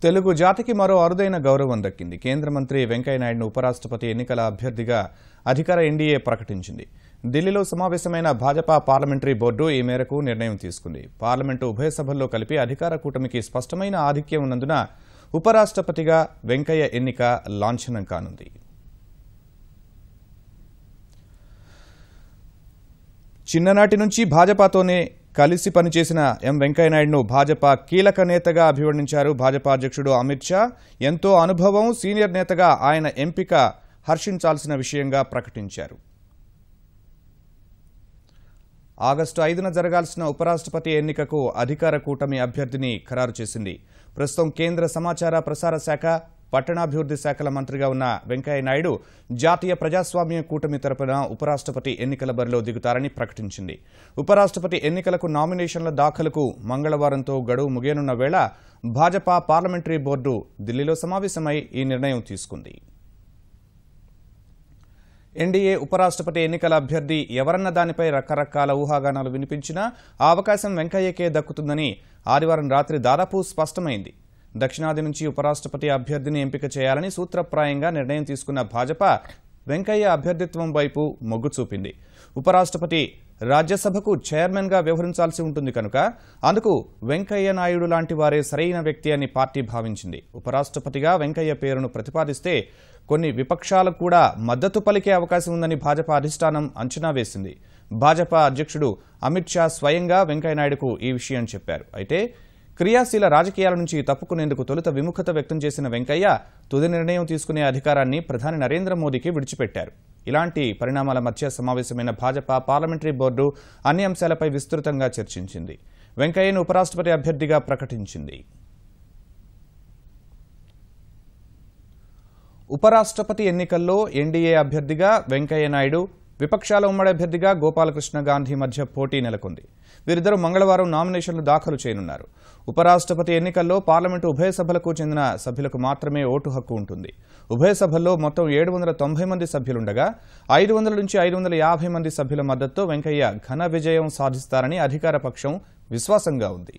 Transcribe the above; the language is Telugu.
తెలుగు జాతికి మరో అరుదైన గౌరవం దక్కింది. కేంద్ర మంత్రి వెంకయ్య నాయుడును ఉపరాష్ట్రపతి ఎన్నికల అభ్యర్థిగా అధికార ఎన్డీఏ ప్రకటించింది. ఢిల్లీలో సమావేశమైన భాజపా పార్లమెంటరీ బోర్డు ఈ మేరకు నిర్ణయం తీసుకుంది. పార్లమెంటు ఉభయ సభల్లో కలిపి అధికార కూటమికి స్పష్టమైన ఆధిక్యం ఉన్నందున ఉపరాష్ట్రపతిగా వెంకయ్య ఎన్నిక లాంఛనం కానుంది. చిన్ననాటి నుంచి భాజపాతోనే కలిసి పనిచేసిన ఎం వెంకయ్యనాయుడును భాజపా కీలక నేతగా అభివర్ణించారు. భాజపా అధ్యక్షుడు అమిత్ షా ఎంతో అనుభవం, సీనియర్ నేతగా ఆయన ఎంపిక హర్షించాల్సిన విషయంగా ప్రకటించారు. ఆగస్టు 5న జరగాల్సిన ఉపరాష్ట్రపతి ఎన్నికకు అధికార కూటమి అభ్యర్థిని ఖరారు చేసింది. ప్రస్తుతం కేంద్ర సమాచార ప్రసార శాఖ, పట్టణాభివృద్ధి శాఖల మంత్రిగా ఉన్న వెంకయ్య నాయుడు జాతీయ ప్రజాస్వామ్య కూటమి తరపున ఉపరాష్ట్రపతి ఎన్నికల బరిలో దిగుతారని ప్రకటించింది. ఉపరాష్ట్రపతి ఎన్నికలకు నామినేషన్ల దాఖలుకు మంగళవారంతో గడువు ముగియనున్న వేళ భాజపా పార్లమెంటరీ బోర్డు ఢిల్లీలో సమావేశమై ఈ నిర్ణయం తీసుకుంది. ఎన్డీఏ ఉపరాష్ట్రపతి ఎన్నికల అభ్యర్థి ఎవరన్న దానిపై రకరకాల ఊహాగానాలు వినిపించినా ఆ అవకాశం వెంకయ్యకే దక్కుతుందని ఆదివారం రాత్రి దాదాపు స్పష్టమైంది. దక్షిణాది నుంచి ఉపరాష్ట్రపతి అభ్యర్థిని ఎంపిక చేయాలని సూత్రప్రాయంగా నిర్ణయం తీసుకున్న భాజపా వెంకయ్య అభ్యర్థిత్వం వైపు మొగ్గు చూపింది. ఉపరాష్ట్రపతి రాజ్యసభకు చైర్మన్గా వ్యవహరించాల్సి ఉంటుంది కనుక అందుకు వెంకయ్య నాయుడు లాంటి వారే సరైన వ్యక్తి అని పార్టీ భావించింది. ఉపరాష్ట్రపతిగా వెంకయ్య పేరును ప్రతిపాదిస్తే కొన్ని విపక్షాలకు కూడా మద్దతు పలికే అవకాశం ఉందని భాజపా అధిష్టానం అంచనా వేసింది. భాజపా అధ్యక్షుడు అమిత్ షా స్వయంగా వెంకయ్య నాయుడుకు ఈ విషయం చెప్పారు. అయితే క్రియాశీల రాజకీయాల నుంచి తప్పుకునేందుకు తొలుత విముఖత వ్యక్తం చేసిన వెంకయ్య తుది నిర్ణయం తీసుకునే అధికారాన్ని ప్రధాని నరేంద్ర మోదీకి విడిచిపెట్టారు. ఇలాంటి పరిణామాల మధ్య సమావేశమైన భాజపా పార్లమెంటరీ బోర్డు అన్ని అంశాలపై విస్తృతంగా చర్చించింది. వెంకయ్యను ఉపరాష్ట్రపతి అభ్యర్థిగా ప్రకటించింది. ఉపరాష్ట్రపతి ఎన్నికల్లో ఎన్డీఏ అభ్యర్థిగా వెంకయ్య నాయుడు, విపక్షాల ఉమ్మడి అభ్యర్థిగా గోపాలకృష్ణ గాంధీ మధ్య పోటీ నెలకొంది. వీరిద్దరూ మంగళవారం నామినేషన్లు దాఖలు చేయనున్నారు. ఉపరాష్ట్రపతి ఎన్నికల్లో పార్లమెంటు ఉభయ సభలకు చెందిన సభ్యులకు మాత్రమే ఓటు హక్కు ఉంటుంది. ఉభయ సభల్లో మొత్తం 790 మంది సభ్యులుండగా 500 నుంచి 550 మంది సభ్యుల మద్దతుతో వెంకయ్య ఘన విజయం సాధిస్తారని అధికార పక్షం విశ్వాసంగా ఉంది.